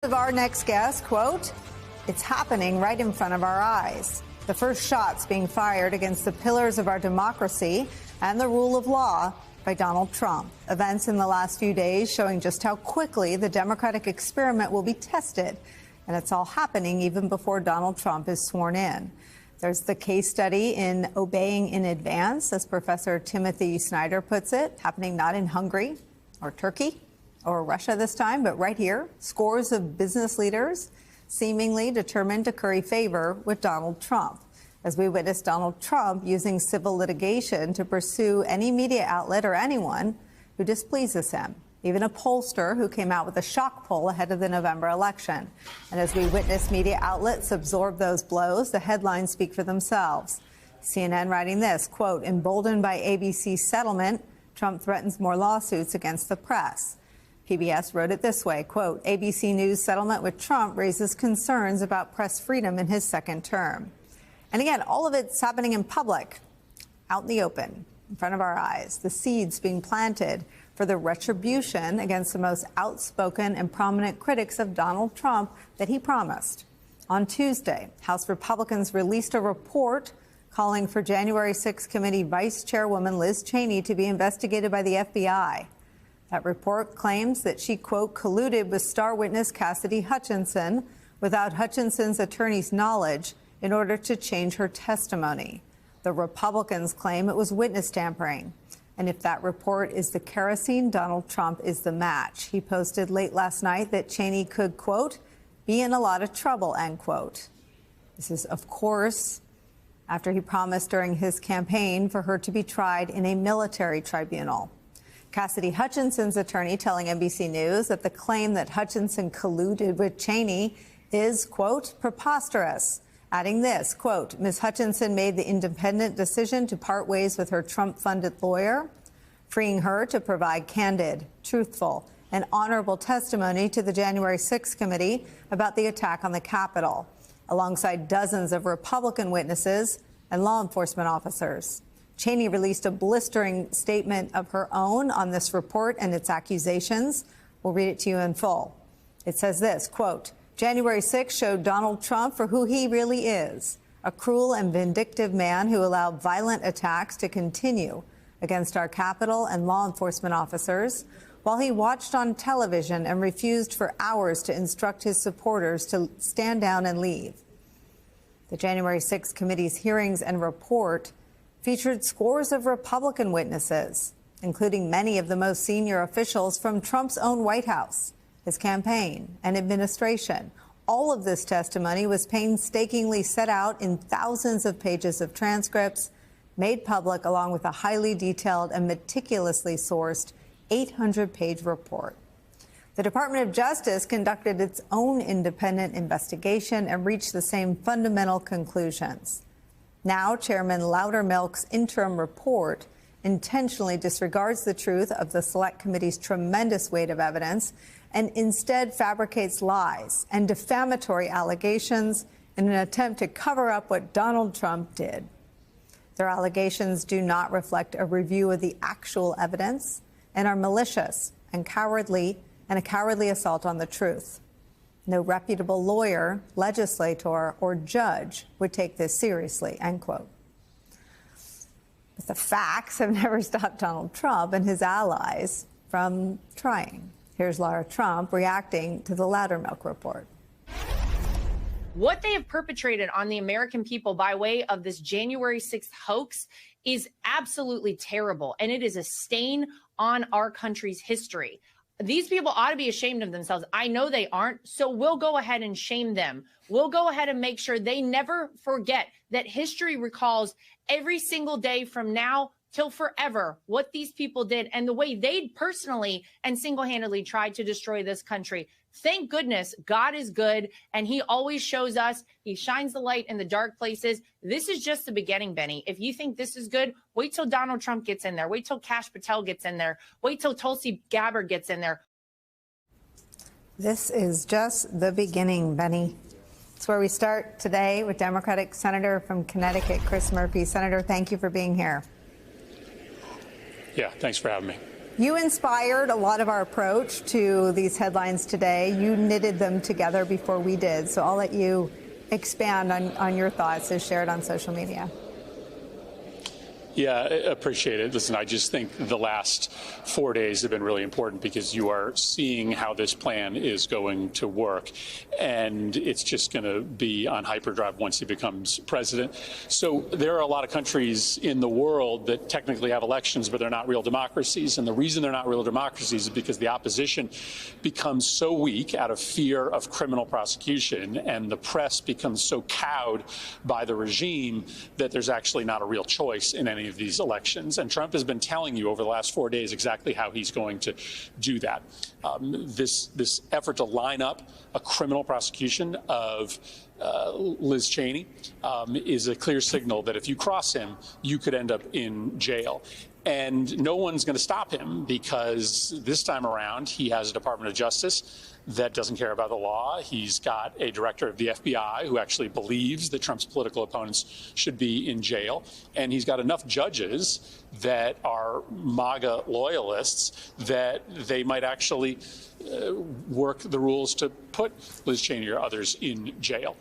Of our next guest, quote, "It's happening right in front of our eyes." The first shots being fired against the pillars of our democracy and the rule of law by Donald Trump. Events in the last few days showing just how quickly the Democratic experiment will be tested. And it's all happening even before Donald Trump is sworn in. There's the case study in obeying in advance, as Professor Timothy Snyder puts it, happening not in Hungary or Turkey or Russia this time, but right here. Scores of business leaders seemingly determined to curry favor with Donald Trump, as we witness Donald Trump using civil litigation to pursue any media outlet or anyone who displeases him, even a pollster who came out with a shock poll ahead of the November election. And as we witness media outlets absorb those blows, the headlines speak for themselves. CNN writing this, quote, "Emboldened by ABC's settlement, Trump threatens more lawsuits against the press." PBS wrote it this way, quote, "ABC News settlement with Trump raises concerns about press freedom in his second term." And again, all of it's happening in public, out in the open, in front of our eyes, the seeds being planted for the retribution against the most outspoken and prominent critics of Donald Trump that he promised. On Tuesday, House Republicans released a report calling for January 6th committee Vice Chairwoman Liz Cheney to be investigated by the FBI. That report claims that she, quote, "colluded with star witness Cassidy Hutchinson without Hutchinson's attorney's knowledge in order to change her testimony." The Republicans claim it was witness tampering. And if that report is the kerosene, Donald Trump is the match. He posted late last night that Cheney could, quote, "be in a lot of trouble," end quote. This is, of course, after he promised during his campaign for her to be tried in a military tribunal. Cassidy Hutchinson's attorney telling NBC News that the claim that Hutchinson colluded with Cheney is, quote, "preposterous," adding this, quote, "Ms. Hutchinson made the independent decision to part ways with her Trump-funded lawyer, freeing her to provide candid, truthful, and honorable testimony to the January 6th committee about the attack on the Capitol, alongside dozens of Republican witnesses and law enforcement officers." Cheney released a blistering statement of her own on this report and its accusations. We'll read it to you in full. It says this, quote, "January 6 showed Donald Trump for who he really is, a cruel and vindictive man who allowed violent attacks to continue against our Capitol and law enforcement officers, while he watched on television and refused for hours to instruct his supporters to stand down and leave." The January 6 committee's hearings and report featured scores of Republican witnesses, including many of the most senior officials from Trump's own White House, his campaign, and administration. All of this testimony was painstakingly set out in thousands of pages of transcripts, made public along with a highly detailed and meticulously sourced 800-page report. The Department of Justice conducted its own independent investigation and reached the same fundamental conclusions. Now, Chairman Loudermilk's interim report intentionally disregards the truth of the Select Committee's tremendous weight of evidence and instead fabricates lies and defamatory allegations in an attempt to cover up what Donald Trump did. Their allegations do not reflect a review of the actual evidence and are malicious and a cowardly assault on the truth. No reputable lawyer, legislator, or judge would take this seriously, end quote. But the facts have never stopped Donald Trump and his allies from trying. Here's Lara Trump reacting to the Loudermilk report. What they have perpetrated on the American people by way of this January 6th hoax is absolutely terrible, and it is a stain on our country's history. These people ought to be ashamed of themselves. I know they aren't, so we'll go ahead and shame them. We'll go ahead and make sure they never forget that history recalls every single day from now till forever what these people did and the way they personally and single-handedly tried to destroy this country. Thank goodness God is good, and he always shows us. He shines the light in the dark places. This is just the beginning, Benny. If you think this is good, wait till Donald Trump gets in there. Wait till Kash Patel gets in there. Wait till Tulsi Gabbard gets in there. This is just the beginning, Benny. It's where we start today with Democratic Senator from Connecticut, Chris Murphy. Senator, thank you for being here. Yeah, thanks for having me. You inspired a lot of our approach to these headlines today. You knitted them together before we did. So I'll let you expand on your thoughts as shared on social media. Yeah, I appreciate it. Listen, I just think the last 4 days have been really important because you are seeing how this plan is going to work, and it's just going to be on hyperdrive once he becomes president. So there are a lot of countries in the world that technically have elections, but they're not real democracies. And the reason they're not real democracies is because the opposition becomes so weak out of fear of criminal prosecution, and the press becomes so cowed by the regime that there's actually not a real choice in any of these elections. And Trump has been telling you over the last 4 days exactly how he's going to do that. This effort to line up a criminal prosecution of Liz Cheney is a clear signal that if you cross him, you could end up in jail. And no one's going to stop him because this time around he has a Department of Justice that doesn't care about the law. He's got a director of the FBI who actually believes that Trump's political opponents should be in jail. And he's got enough judges that are MAGA loyalists that they might actually work the rules to put Liz Cheney or others in jail.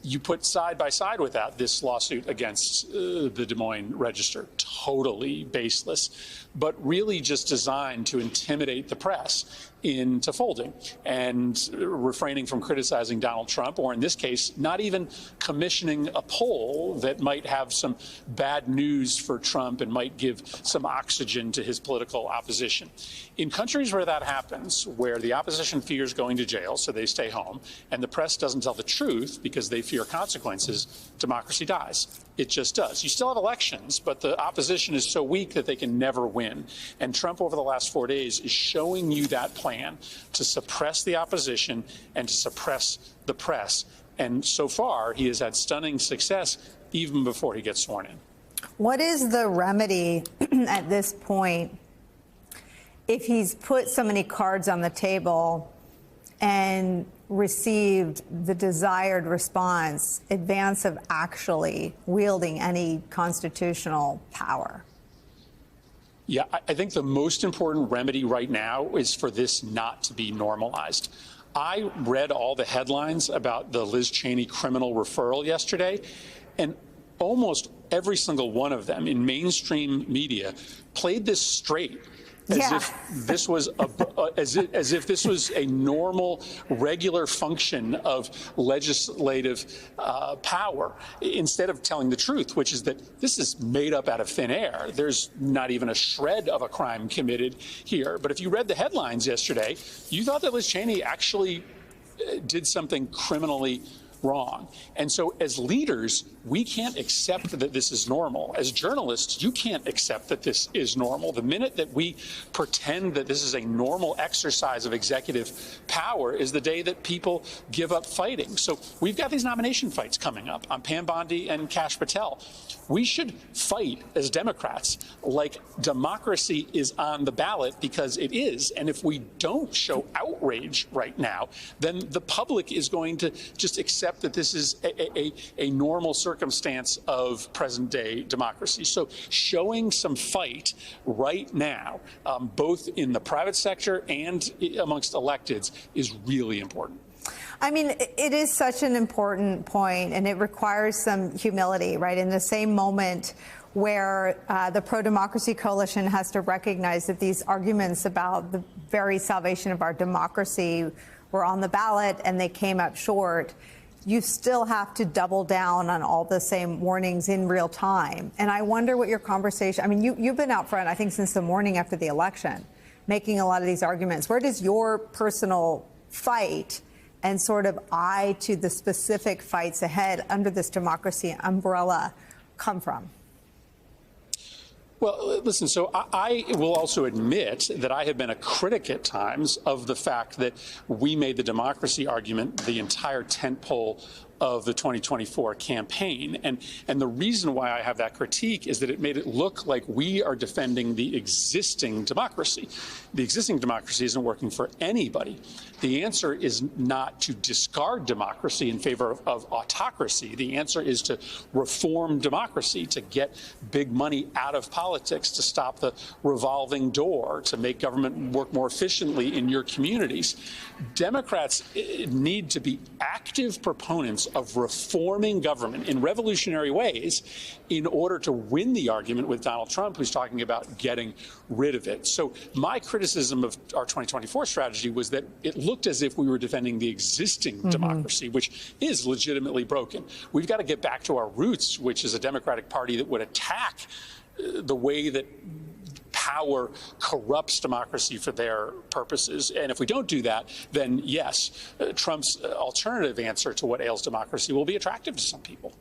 You put side by side with that this lawsuit against the Des Moines Register, totally baseless, but really just designed to intimidate the press into folding and refraining from criticizing Donald Trump, or in this case, not even commissioning a poll that might have some bad news for Trump and might give some oxygen to his political opposition. In countries where that happens, where the opposition fears going to jail, so they stay home, and the press doesn't tell the truth because they fear consequences, democracy dies. It just does. You still have elections, but the opposition is so weak that they can never win. And Trump, over the last 4 days, is showing you that plan to suppress the opposition and to suppress the press. And so far, he has had stunning success even before he gets sworn in. What is the remedy at this point if he's put so many cards on the table and received the desired response, advance of actually wielding any constitutional power? Yeah, I think the most important remedy right now is for this not to be normalized. I read all the headlines about the Liz Cheney criminal referral yesterday, and almost every single one of them in mainstream media played this straight. If this was as if this was a normal, regular function of legislative power, instead of telling the truth, which is that this is made up out of thin air. There's not even a shred of a crime committed here. But if you read the headlines yesterday, you thought that Liz Cheney actually did something criminally wrong. And so as leaders, we can't accept that this is normal. As journalists, you can't accept that this is normal. The minute that we pretend that this is a normal exercise of executive power is the day that people give up fighting. So we've got these nomination fights coming up on Pam Bondi and Kash Patel. We should fight as Democrats like democracy is on the ballot, because it is. And if we don't show outrage right now, then the public is going to just accept that this is a normal circumstance of present day democracy. So showing some fight right now, both in the private sector and amongst electeds, is really important. I mean, it is such an important point, and it requires some humility, right? In the same moment where the pro-democracy coalition has to recognize that these arguments about the very salvation of our democracy were on the ballot and they came up short, you still have to double down on all the same warnings in real time. And I wonder what your conversation, I mean, you've been out front, I think, since the morning after the election, making a lot of these arguments. Where does your personal fight and sort of eye to the specific fights ahead under this democracy umbrella come from? Well, listen, so I will also admit that I have been a critic at times of the fact that we made the democracy argument the entire tentpole of the 2024 campaign. And the reason why I have that critique is that it made it look like we are defending the existing democracy. The existing democracy isn't working for anybody. The answer is not to discard democracy in favor of autocracy. The answer is to reform democracy, to get big money out of politics, to stop the revolving door, to make government work more efficiently in your communities. Democrats need to be active proponents of reforming government in revolutionary ways in order to win the argument with Donald Trump, who's talking about getting rid of it. So my criticism of our 2024 strategy was that it looked as if we were defending the existing democracy, which is legitimately broken. We've got to get back to our roots, which is a Democratic Party that would attack the way that power corrupts democracy for their purposes. And if we don't do that, then yes, Trump's alternative answer to what ails democracy will be attractive to some people.